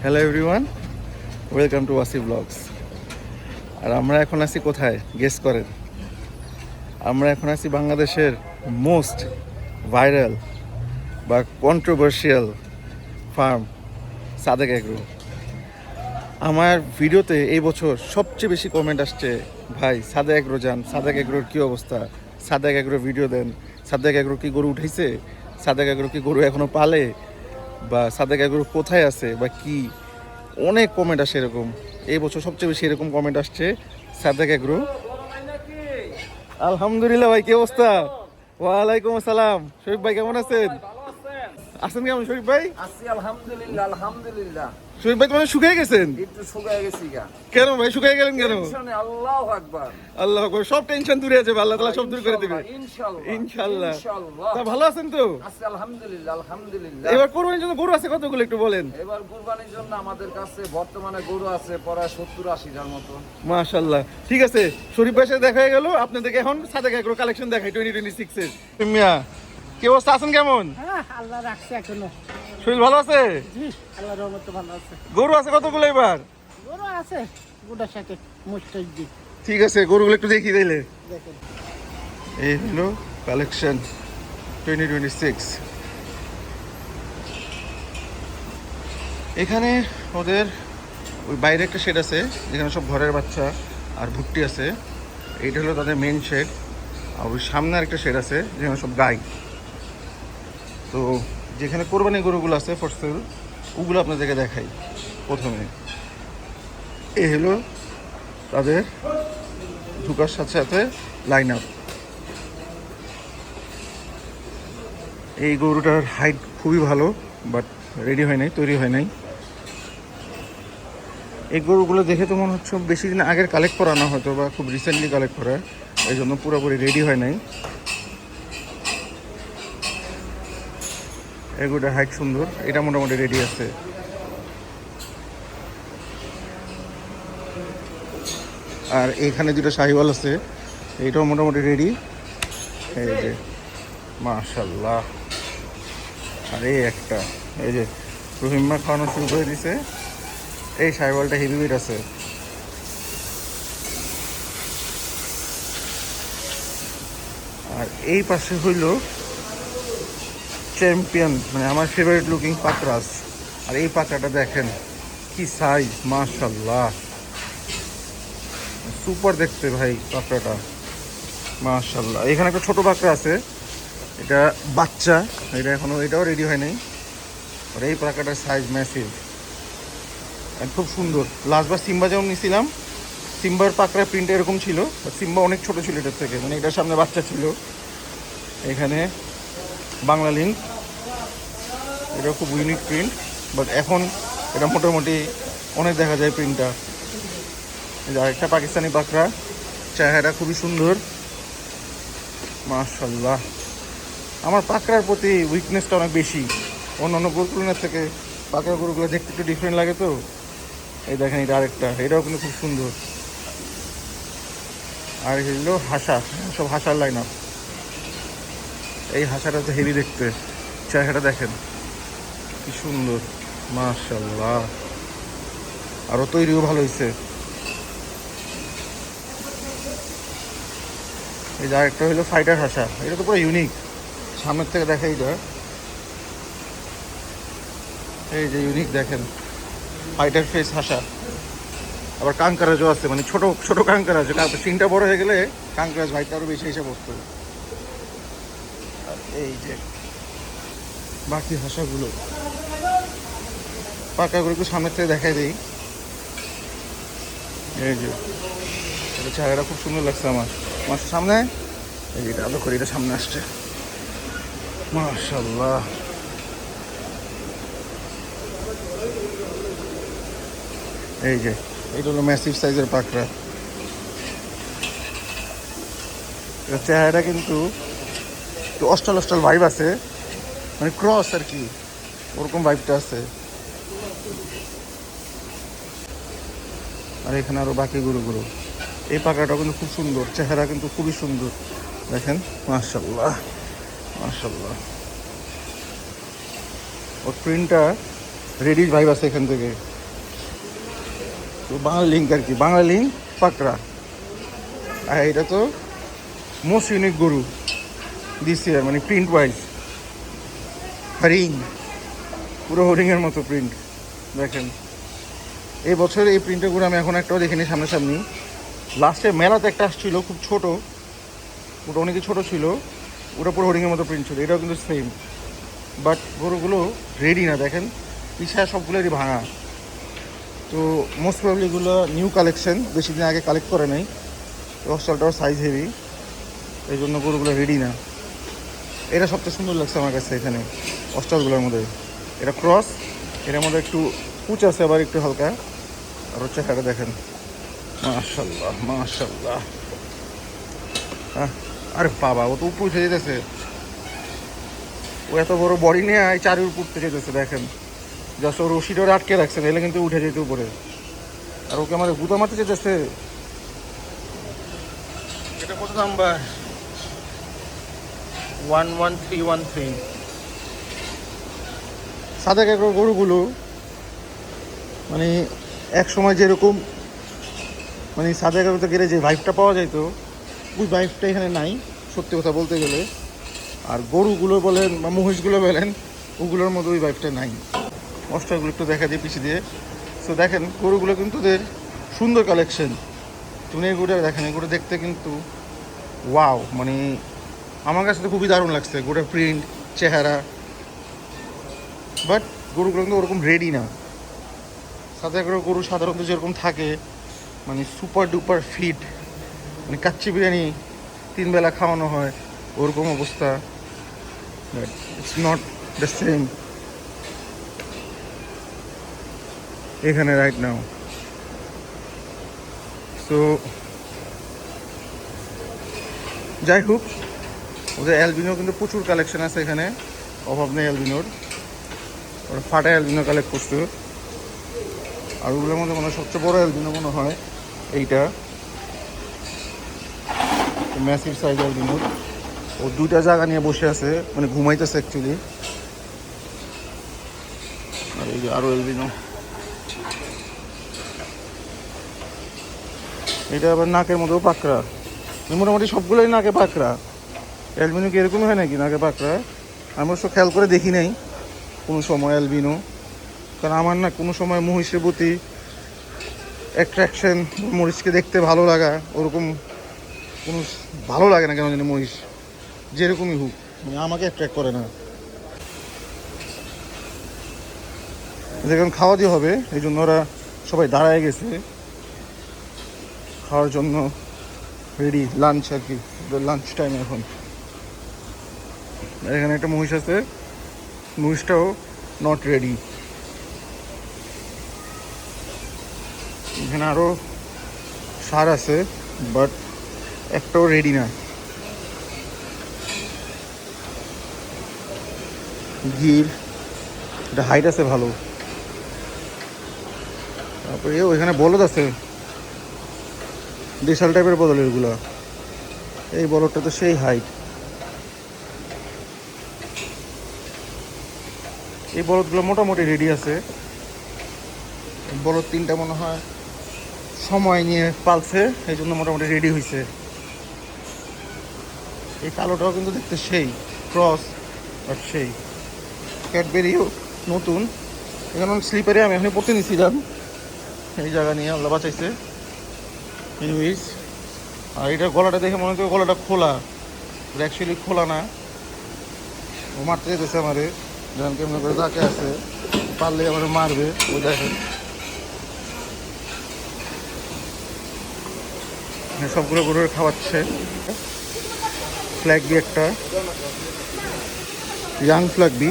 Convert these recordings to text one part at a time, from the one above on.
Hello everyone, welcome to Wasi blogs. আর আমরা এখন আছি কোথায় গেস করেন? আমরা এখন আছি বাংলাদেশের মোস্ট ভাইরাল বা কন্ট্রোভার্সিয়াল ফার্ম সাদেক এগ্রো। আমার ভিডিওতে এই বছর সবচেয়ে বেশি কমেন্ট আসছে, ভাই সাদেক এগ্রো যান, সাদেক এগ্রোর কী অবস্থা, সাদেক এগ্রো ভিডিও দেন, সাদেক এগ্রো কি গরু উঠাইছে, সাদেক এগ্রো কি গরু এখনও পালে, বা সাদেক এগ্রো কোথায় আছে বা কি। অনেক কমেন্ট আসে এরকম। এই বছর সবচেয়ে বেশি এরকম কমেন্ট আসছে সাদেক এগ্রো। আলহামদুলিল্লাহ ভাই, কি অবস্থা? ওয়ালাইকুম আসসালাম। শরীফ ভাই কেমন আছেন? আছেন কেমন শরীফ ভাই? আছি আলহামদুলিল্লাহ আলহামদুলিল্লাহ। শরীফ ভাই তোমার শুকিয়ে গেছেন একটু শুকায় গেছি গা। কেন ভাই? শুকিয়ে গেলেন কেন? টেনশনে আল্লাহু আকবার। আল্লাহ আকবার। সব টেনশন দূরে আছে, আল্লাহ তাআলা সব দূর করে দিবে ইনশাআল্লাহ ইনশাআল্লাহ। ইনশাআল্লাহ। তা ভালো আছেন তো? আছি আলহামদুলিল্লাহ আলহামদুলিল্লাহ। এবার কোরবানির জন্য গরু আছে কতগুলো একটু বলেন। এবার কুরবানির জন্য আমাদের কাছে বর্তমানে গরু আছে প্রায় 70-80টার মতো। মাশাআল্লাহ। ঠিক আছে, শরীফ ভাইয়ের সাথে দেখা হয়ে গেল। আপনাদেরকে এখন সাদেক এগ্রো কালেকশন দেখাই 2026 এর। মিয়া, কি অবস্থা, আছেন কেমন? হ্যাঁ, আল্লাহ রাখছে এখনো। শরীর ভালো আছে? জি, আল্লাহর রহমতে ভালো আছে। গরু আছে কতগুলো এবার? গরু আছে গোটা সাথে মুস্তাজ দি। ঠিক আছে, গরুগুলো একটু দেখি দিলে। দেখেন এই হলো কালেকশন 2026। এখানে ওদের ওই বাইরে একটা শেড আছে যেখানে সব ঘরের বাচ্চা আর ভুট্টি আছে। এইটা হলো তাদের মেন শেড। আর ওই সামনে আরেকটা শেড আছে যেখানে সব গাই। তো যেখানে কোরবানি গরুগুলো আছে ফর সেল, ওগুলো আপনাদেরকে দেখাই। প্রথমে এই হলো তাদের ঢুকার সাথে সাথে লাইন আপ। এই গরুটার হাইট খুবই ভালো, বাট রেডি হয় নাই, তৈরি হয় নাই। এই গরুগুলো দেখে তো মনে হচ্ছে বেশি দিন আগের কালেক্ট করা না, হয়তো বা খুব রিসেন্টলি কালেক্ট করা, এই জন্য পুরোপুরি রেডি হয় নাই। এই গরুটার হাইট সুন্দর, এটা মোটামুটি রেডি আছে। আর এইখানে দুটো শাহিওয়াল আছে, এইটাও মোটামুটি রেডি। এই যে মাশাল্লাহ। আর এই একটা, এই যে রহিম্মা খাওয়ানো শুরু করে দিছে। এই শাহিওয়ালটা হেভি ওয়েট আছে। আর এই পাশে হইল চ্যাম্পিয়ন, মানে আমার ফেভারিট লুকিং পাকরাস। আর এই পাকড়াটা দেখেন কি সাইজ, মাশাল্লাহ, সুপার দেখতে ভাই পাকড়াটা, মাশাল্লাহ। এখানে একটা ছোট পাকড়া আছে, এটা বাচ্চা, এটা এখনো, এটাও রেডি হয় নাই। আর এই পাকড়াটার সাইজ ম্যাসিভ, খুব সুন্দর। লাস্টবার সিম্বা যেমন নিয়েছিলাম, সিম্বার পাকড়া প্রিন্ট এরকম ছিল, সিম্বা অনেক ছোট ছিল এটার থেকে, মানে এটার সামনে বাচ্চা ছিল। এখানে বাংলা লিঙ্ক, এটা খুব ইউনিক প্রিন্ট, বাট এখন এটা মোটামুটি অনেক দেখা যায় প্রিন্টটা। আরেকটা পাকিস্তানি পাকড়া, চেহারা খুবই সুন্দর, মাশাল্লাহ। আমার পাকড়ার প্রতি উইকনেসটা অনেক বেশি, অন্য গরুগুলোর থেকে পাকড়া গরুগুলো দেখতে একটু ডিফারেন্ট লাগে। তো এই দেখেন, এটা আরেকটা, এটাও কিন্তু খুব সুন্দর। আর এগুলো হাসা, সব হাসার লাইন আপ। এই হাসাটা তো হেভি দেখতে, চেহারাটা দেখেন কি সুন্দর, মাশাল্লাহ। আরও তৈরিও ভালো হয়েছে। এই যে আরেকটা হলো ফাইটার হাসা, এটা তো পুরো ইউনিক, সামনের থেকে দেখা এইটা, এই যে ইউনিক দেখেন, ফাইটার ফেস হাসা। আবার কাঙ্কারাজও আছে, মানে ছোট ছোট কাঙ্কারাজ, সিংটা বড় হয়ে গেলে কাঙ্কারাজ ভাইটা আরও বেশি হিসেবে বসতো। আর এই যে বাকি হাসাগুলো, পাকাগুলো একটু সামনের থেকে দেখাই দিই। এই যে এটা চেহারাটা খুব সুন্দর লাগছে আমার সামনে। এই যে এটা আলো করে, এটা সামনে আসছে, মাশাল্লাহ। এই যে এটা হলো ম্যাসিভ সাইজের পাকড়া। চেহারা কিন্তু একটু অস্টাল অস্টাল ভাইব আছে, মানে ক্রস আর কি, ওরকম ভাইবটা আছে। আর এখানে আরও বাকি গরুগুলো, এই পাকড়াটাও কিন্তু খুব সুন্দর, চেহারা কিন্তু খুবই সুন্দর দেখেন, মাশাল্লাহ মাশাল্লাহ। ওর প্রিন্টটা রেডিশ ভাইব আছে এখান থেকে। তো বাংলা লিঙ্ক আর কি, বাংলা লিঙ্ক পাকড়া। আর এটা তো মোস্ট ইউনিক গরু দিস ইয়ার, মানে প্রিন্ট ওয়াইজ হরিং, পুরো হরিংয়ের মতো প্রিন্ট দেখেন। এই বছর এই প্রিন্টের গরু আমি এখন একটাও দেখিনি সামনাসামনি। লাস্টে মেলাতে একটা আসছিল খুব ছোট, ওটা অনেকই ছোটো ছিল, ওটা পুরো হরিংয়ের মতো প্রিন্ট ছিল, এটাও কিন্তু সেম। বাট গরুগুলো রেডি না, দেখেন পিছায় সবগুলোরই ভাঙা। তো মোস্ট প্রবলি এগুলো নিউ কালেকশন, বেশি দিন আগে কালেক্ট করে নাই। অস্ট্রালটাও সাইজ হেভি, এই জন্য গরুগুলো রেডি না। এটা সবচেয়ে সুন্দর লাগছে আমার কাছে এখানে অস্ট্রালগুলোর মধ্যে। এটা ক্রস, এটার মধ্যে একটু কুচ আছে আবার একটু হালকা। আর হচ্ছে চেহারা দেখেন, মাশাল্লাহ মাশাল্লাহ। আরে বাবা, ও তো উপর উঠে যেতেছে, ও এত বড় বডি নিয়ে চারির উপর উঠতে যেতেছে দেখেন। জাস্ট ও রশিটা আটকে রাখছে, এলে কিন্তু উঠে যেতে উপরে। আর ওকে আমার গুতা মারতে যেতেছে। এটা কত নাম্বার? 11313। সাদা কাঁকড়ার গরুগুলো মানে এক সময় যেরকম মানে সাদা কাঁকড়াতে গেলে যে ভাইবটা পাওয়া যেত, ওই ভাইবটা এখানে নাই সত্যি কথা বলতে গেলে। আর গরুগুলো বলেন বা মহিষগুলো বলেন, ওগুলোর মধ্যে ওই ভাইবটা নাই। অস্ট্রালগুলো একটু দেখা দিয়ে পিছিয়ে দিয়ে। সো দেখেন গরুগুলো কিন্তু ওদের সুন্দর কালেকশন। তুমি এগুলো দেখেন, এগুলো দেখতে কিন্তু ওয়াও, মানে আমার কাছে তো খুবই দারুণ লাগছে গোটা প্রিন্ট, চেহারা। বাট গরুগুলো কিন্তু ওরকম রেডি না। সাদা করে গরু সাধারণত যেরকম থাকে, মানে সুপার ডুপার ফিট, মানে কাচ্চি বিরিয়ানি 3 বেলা খাওয়ানো হয়, ওরকম অবস্থা। But it's not the same এখানে রাইট নাও। সো যাই হোক, ওদের অ্যালবিনো কিন্তু প্রচুর কালেকশন আছে এখানে, অভাব নেই অ্যালবিনোর। ওরা ফাটা অ্যালবিনো কালেক্ট করছে। আর ওগুলোর মধ্যে মনে হয় সবচেয়ে বড় অ্যালবিনো মনে হয় এইটা, ম্যাসিভ সাইজ অ্যালবিনো। ও 2টা জায়গা নিয়ে বসে আছে, মানে ঘুমাইতেছে অ্যাকচুয়ালি। আর এই যে আরও অ্যালবিনো, এটা আবার নাকের মধ্যেও পাকড়া। মোটামুটি সবগুলোই নাকে পাকড়া। অ্যালবিনো কি এরকমই হয় নাকি নাকে পাকড়া? আমি অবশ্য খেয়াল করে দেখি নাই কোনো সময় অ্যালবিনো, কারণ আমার না কোনো সময় মহিষের প্রতি অ্যাট্রাকশন, মহিষকে দেখতে ভালো লাগা, ওরকম কোনো ভালো লাগে না কেন জানি। মহিষ যেরকমই হোক, মানে আমাকে অ্যাট্রাক্ট করে না। যেখানে খাওয়া দিয়ে হবে, এই জন্য ওরা সবাই দাঁড়ায় গেছে খাওয়ার জন্য, রেডি লাঞ্চ আর কি, লাঞ্চ টাইম এখন। এখানে একটা মহিষ আছে, মহিষটাও নট রেডি। এখানে আরও সার আছে, বাট একটাও রেডি না। গির, এটা হাইট আছে ভালো। তারপরে এখানে বলদ আছে, দেশাল টাইপের বদল এগুলো। এই বলদটা তো সেই হাইট। এই বলদগুলো মোটামুটি রেডি আছে। বলদ 3টা মনে হয় সময় নিয়ে পালছে, এই জন্য মোটামুটি রেডি হয়েছে। এই কালোটাও কিন্তু দেখতে সেই ক্রস, আর সেই ক্যাডবেরিও নতুন। এখানে স্লিপারে আমি এখানে পড়তে নিয়েছিলাম, এই জায়গা নিয়ে আল্লাহ বাঁচাইছে। এনিওয়েজ, আর এটা গলাটা দেখে মনে হচ্ছে গলাটা খোলা, অ্যাকচুয়ালি খোলা না। ও মারতে যেতেছে আমারে, যেমন কেমন করে তাকে আছে, পারলে আমার মারবে। ও দেখেন সবগুলো গরু খাওয়াচ্ছে। ফ্ল্যাগ বি একটা, ইয়াং ফ্ল্যাগ বি,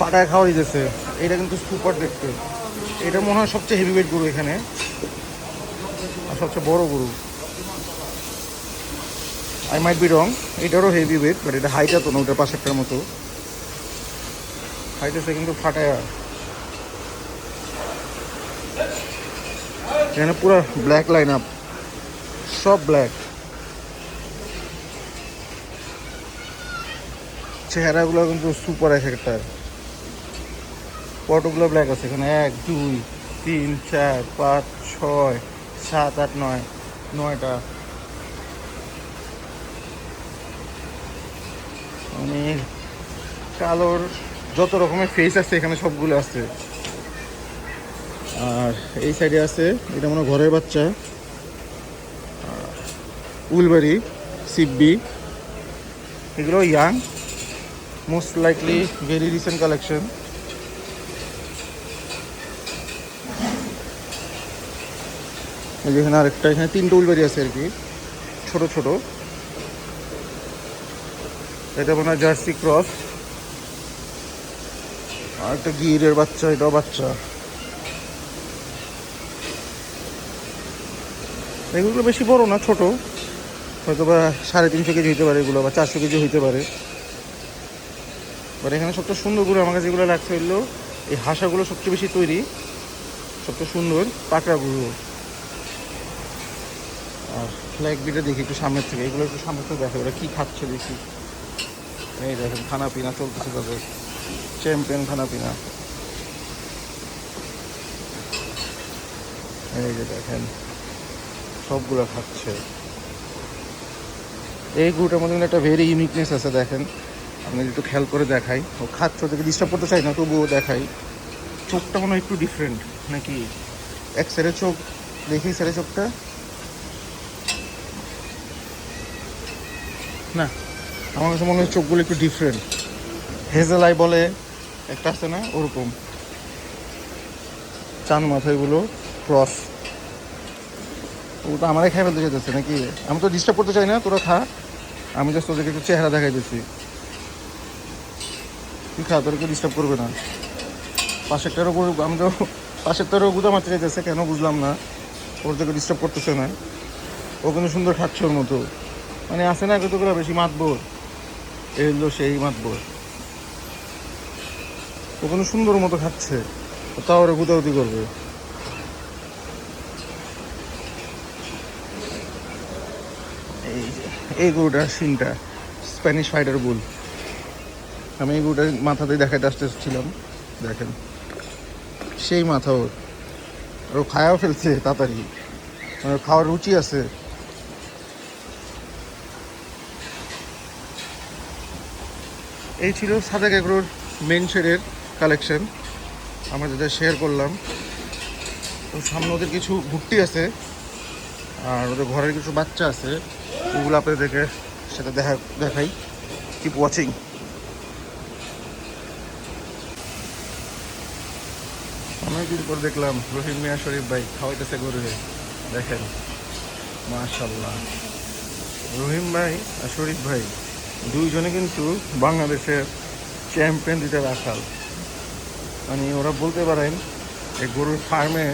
পাটায় খাওয়া দিতেছে। এটা কিন্তু সুপার দেখতে। এটা মনে হয় সবচেয়ে হেভি ওয়েট গরু এখানে, আর সবচেয়ে বড় গরু। আই মাইট বি রং, এটারও হেভি ওয়েট, বাট এটা হাইট তো না, ওটার পাশেরটার মতো হাইট আছে, কিন্তু ফাটায়। এখানে পুরো ব্ল্যাক লাইন আপ, সব ব্ল্যাক। চেহারাগুলো কিন্তু সুপার এক একটার। কতগুলো ব্ল্যাক আছে এখানে? 1 2 3 4 5 6 7 8 9, 9টা। মানে কালোর যত রকমের ফেস আছে এখানে সবগুলো আছে। আর এই সাইডে আছে, এটা মনে হয় ঘরের বাচ্চা, উলবেরি, সিপবি, এগুলো young, most likely very recent collection. যেখানে আরেকটা, এখানে 3টে উলবেরি আছে আর কি, ছোট ছোট। এটা মনে হয় জার্সি ক্রস। আর একটা গিরের বাচ্চা, এটাও বাচ্চা। এগুলো বেশি বড় না, ছোট, হয়তো বা 350 কেজি হইতে পারে এগুলো, বা 400 কেজি হইতে পারে। বাট এখানে সবচেয়ে সুন্দর গরু আমার কাছে যেগুলো লাগছে হইলো এই হাঁসাগুলো সবচেয়ে বেশি তৈরি, সবচেয়ে সুন্দর পাকড়া গরু। আর ফ্ল্যাগ বিটা দেখি একটু সামনের থেকে, এগুলো একটু সামনের থেকে দেখে ওরা কী খাচ্ছে দেখি। এই দেখেন খানা পিনা চলতেছে তাদের, চ্যাম্পিয়ন খানা পিনা। এই যে দেখেন সবগুলো খাচ্ছে। এই গরুটার মধ্যে একটা ভেরি ইউনিকনেস আছে, দেখেন আপনি একটু খেয়াল করে দেখাই। ও খাচ্ছে, ওদেরকে ডিস্টার্ব করতে চাই না, তবুও দেখাই। চোখটা মনে হয় একটু ডিফারেন্ট নাকি, এক সাইডের চোখ দেখি, সাইডের চোখটা না, আমার কাছে মনে হয় চোখগুলো একটু ডিফারেন্ট। হেজেল আই বলে একটা আছে না, ওরকম। চান মাথাগুলো ক্রস। ও তো আমারই খাই ফেলতে যেতেছে নাকি, আমি তো ডিস্টার্ব করতে চাই না, তোরা খা, আমি জাস্ট তোদেরকে একটু চেহারা দেখাই দিচ্ছি। তুই খা, তোদেরকে ডিস্টার্ব করবে না। পাশেরটারও গরু, আমি তো পাশেরটারও গুদা মারতে চাইতেছে, কেন বুঝলাম না। ওর থেকে ডিস্টার্ব করতেছে না, ও কিন্তু সুন্দর খাচ্ছে ওর মতো। মানে আসে না কতগুলো বেশি মাতবর, এই হলো সেই মাতবর। ও কিন্তু সুন্দর মতো খাচ্ছে, তাও ওরা গুদাগুদি করবে। এই যে এই গরুটার সিনটা স্প্যানিশ ফাইটার বুল। আমি এই গরুটার মাথাতেই দেখাতে আসতেছিলাম, দেখেন সেই মাথা ওর। আর ও খায়াও ফেলছে তাড়াতাড়ি, মানে খাওয়ার রুচি আছে। এই ছিল সাদেক এগ্রোর মেন শেডের কালেকশন, আমরা যেটা শেয়ার করলাম। তো সামনে ওদের কিছু ভুট্টি আছে, আর ওদের ঘরের কিছু বাচ্চা আছে, ওগুলো আপনাদেরকে সেটা দেখাই। Keep watching. অনেকদিন পর দেখলাম রহিম মিয়া শরীফ ভাই খাওয়াইতেছে গরু, দেখেন মাশাল্লাহ। রহিম ভাই আর শরীফ ভাই দুইজনে কিন্তু বাংলাদেশের চ্যাম্পিয়ন দিতে রাখাল। মানে ওরা বলতে পারেন এই গরুর ফার্মে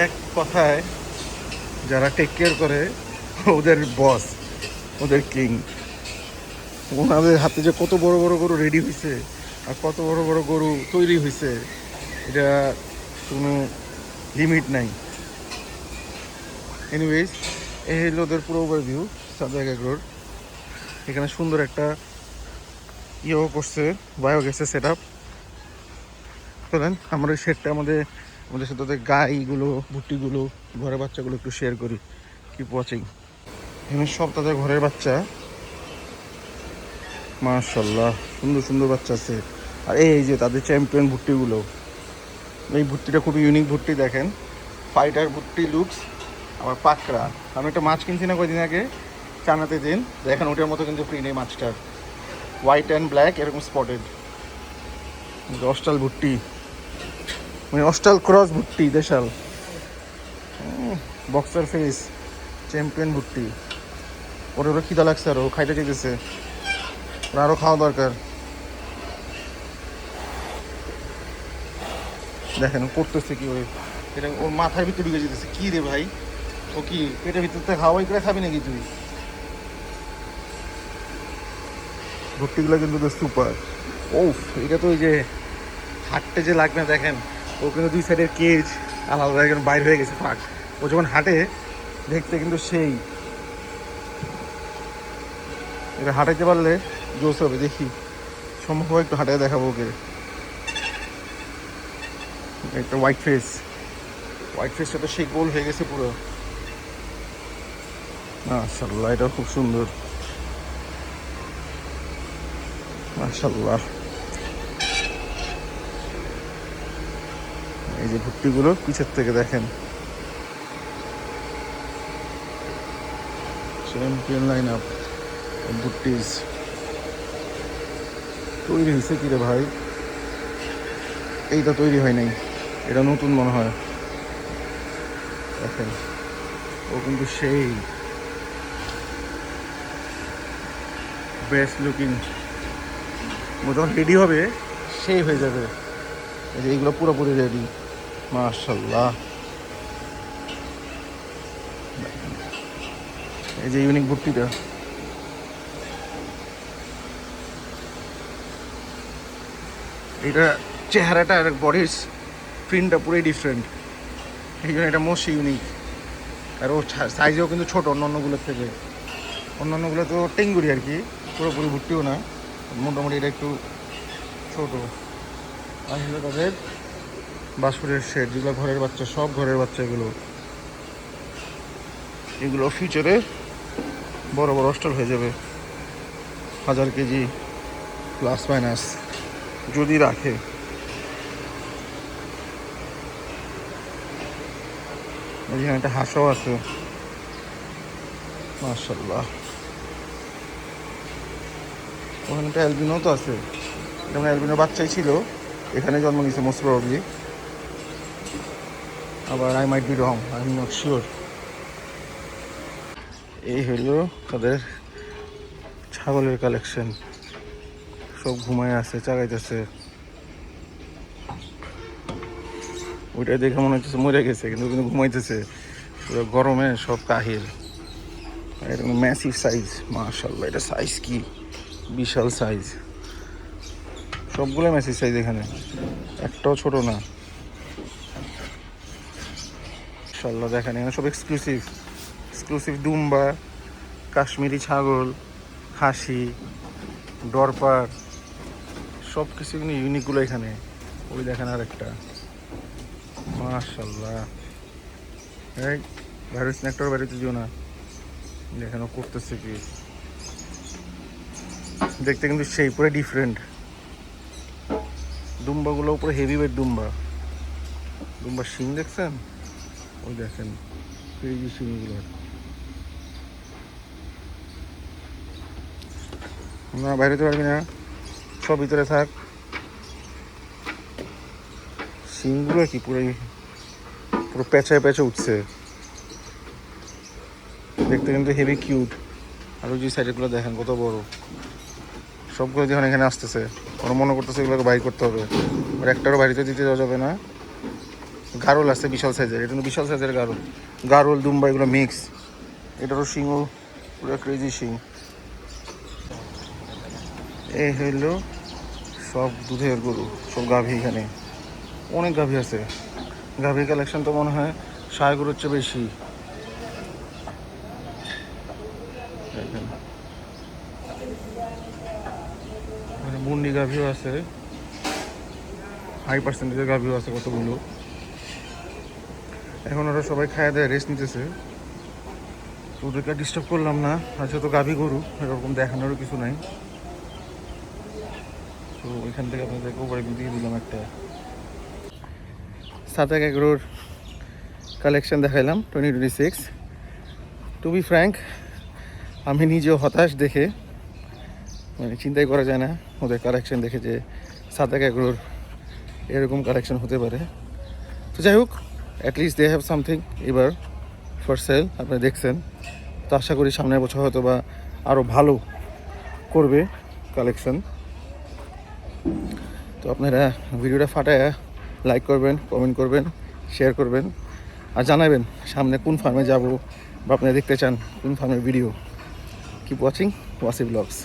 এক কথায় যারা টেক কেয়ার করে ওদের বস, ওদের কিং। ওনাদের হাতে যে কত বড় বড় গরু রেডি হয়েছে আর কত বড় বড় গরু তৈরি হয়েছে, এটা কোনো লিমিট নাই। এনিওয়েজ, এই হলো ওদের পুরো ওভারভিউ সাদেক এগ্রোর। এখানে সুন্দর একটা ইয়েও করছে, বায়োগ্যাসের সেট আপ। চলেন আমরা ওই শেডটা আমাদের সাথে ওদের গাইগুলো, ভুট্টিগুলো, ঘরের বাচ্চাগুলো একটু শেয়ার করি। Keep watching. এখানে সব তাদের ঘরের বাচ্চা, মাশাল্লাহ সুন্দর সুন্দর বাচ্চা আছে। আর এই যে তাদের চ্যাম্পিয়ন ভুট্টিগুলো, এই ভুট্টিটা খুবই ইউনিক ভুট্টি, দেখেন ফাইটার ভুট্টি লুকস। আবার পাকড়া, আমি একটা মাছ কিনছি না কয়দিন আগে চানাতে দিন, দেখেন ওটার মতো কিন্তু প্রিন্ট এই মাছটার, হোয়াইট অ্যান্ড ব্ল্যাক এরকম স্পটেড। অস্টাল ভুট্টি, মানে অস্টাল ক্রস ভুট্টি, দেশাল বক্সার ফেস চ্যাম্পিয়ন ভুট্টি। ওরা খিদা লাগছে, আরও খাইতে চাইতেছে, ওরা আরও খাওয়া দরকার। দেখেন করতেছে কি, ওই এটা ওর মাথার ভিতরে ঢুকে যেতেছে। কি রে ভাই, ও কি পেটের ভিতর থেকে খাওয়াই করে খাবি নাকি তুই? ভুট্টিগুলো কিন্তু সুপার। ও এটা তো ওই যে হাঁটতে যে লাগবে, দেখেন ও কিন্তু দুই সাইডের কেজ আলাদা এখন বাইর হয়ে গেছে ফাঁক। ও যখন হাঁটে দেখতে কিন্তু সেই, এটা হাঁটাইতে পারলে জোস হবে। দেখি সম্ভব হয় একটু হাঁটায় দেখাবো ওকে। একটা হোয়াইট ফেসটা তো সেই গোল হয়ে গেছে পুরো। মাশাআল্লাহ, এটা খুব সুন্দর মাশাআল্লাহ। এই যে ভুট্টিগুলো পিছের থেকে দেখেন, চ্যাম্পিয়ন লাইন আপ ভুট্টিস। তৈরি হয়েছে কি রে ভাই? এইটা তৈরি হয় নাই, এটা নতুন মনে হয়। দেখেন ও কিন্তু সেই বেস্ট লুকিং। ও যখন রেডি হবে সেই হয়ে যাবে। এই যে এইগুলো পুরোপুরি রেডি মাশাআল্লাহ। এই যে ইউনিক ভুট্টিটা, এটা চেহারাটা আর বডির প্রিন্টটা পুরোই ডিফারেন্ট, এই জন্য এটা মোস্ট ইউনিক। আর ও সাইজেও কিন্তু ছোট অন্যান্যগুলোর থেকে। অন্যান্যগুলো তো টেঙ্গুরি আর কি, পুরোপুরি ভুট্টিও না, মোটামুটি এটা একটু ছোট। আর হলো তাদের বাসুরের শেড, যেগুলো ঘরের বাচ্চা, সব ঘরের বাচ্চা এগুলো ফিউচারে বড় বড় হস্টেল হয়ে যাবে, 1000 কেজি প্লাস মাইনাস যদি রাখে। এখানে একটা হাঁসও আছে মাশাআল্লাহ। ওখানে একটা অ্যালবিনো তো আছে, যেমন অ্যালবিনোর বাচ্চাই ছিল, এখানে জন্ম নিয়েছে মোস্ট প্রবাবলি। আবার I might be wrong, I am not sure. এই হলো তাদের ছাগলের কালেকশন, সব ঘুমায় আছে, চাগাইতেছে। ওইটা দেখে মনে হচ্ছে মরে গেছে, কিন্তু ঘুমাইতেছে। পুরো গরমে সব কাহিল। এটা ম্যাসিভ সাইজ মাশাআল্লাহ। এটা সাইজ কি বিশাল সাইজ, সবগুলো ম্যাসিভ সাইজ, এখানে একটাও ছোট না মাশাআল্লাহ। দেখেন এখানে সব এক্সক্লুসিভ দুম্বা, কাশ্মীরি ছাগল, খাসি, ডরপার, সব কিছু কিন্তু ইউনিকগুলো এখানে। ওই দেখেন আর একটা মাশাআল্লাহ। এই বাইরে স্ন্যাকটার বাইরেতে যেও না, দেখেন ও করতেছে কি। দেখতে কিন্তু সেই পুরো ডিফারেন্ট। দুম্বাগুলো উপরে হেভি ওয়েট দুম্বার শিং দেখছেন? ওই দেখেন এই যে শিংগুলো, না বাইরে তো পারবি না, সব ভিতরে থাক। শিংগুলো কি পুরো পেঁচে উঠছে, দেখতে কিন্তু হেভি কিউট। আর ওই যে সাইডেগুলো দেখেন কত বড়, সবগুলো যখন এখানে আসতেছে ওরা মনে করতেছে এগুলোকে বাইর করতে হবে, আর একটারও বাড়িতে দিতে যাওয়া যাবে না। গারল আছে বিশাল সাইজের, এটা বিশাল সাইজের গারল দুম্বা এগুলো মিক্স। এটারও শিংও পুরো ক্রেজি শিং। এই হইলো সব দুধের গরু, সব গাভী। এখানে অনেক গাভী আছে, গাভীর কালেকশন তো মনে হয় 100 গরুর চেয়ে বেশি। দেখেন মুন্ডি গাভীও আছে, হাই পার্সেন্টেজের গাভীও আছে কতগুলো। এখন ওরা সবাই খাওয়া দাওয়া রেস্ট নিতেছে, তো ওদেরকে ডিস্টার্ব করলাম না। আচ্ছা, তো গাভী গরু এরকম দেখানোরও কিছু নাই, তো এখান থেকে আপনাদেরকে ওভার দিয়ে দিলাম একটা সাতাক এগ্রোর কালেকশন দেখাইলাম 2026। টু বি ফ্র্যাঙ্ক, আমি নিজেও হতাশ দেখে, মানে চিন্তাই করা যায় না ওদের কালেকশন দেখে যে সাতাক এগ্রোর এরকম কালেকশন হতে পারে। তো যাই হোক, অ্যাটলিস্ট দে হ্যাভ সামথিং এবার ফর সেল, আপনারা দেখছেন। তো আশা করি সামনের বছর হয়তো বা আরও ভালো করবে কালেকশন। তো আপনারা ভিডিওটা ফাটায় লাইক করবেন, কমেন্ট করবেন, শেয়ার করবেন, আর জানাবেন সামনে কোন ফার্মে যাব বা আপনারা দেখতে চান কোন ফার্মের video. Keep watching Wasi blogs.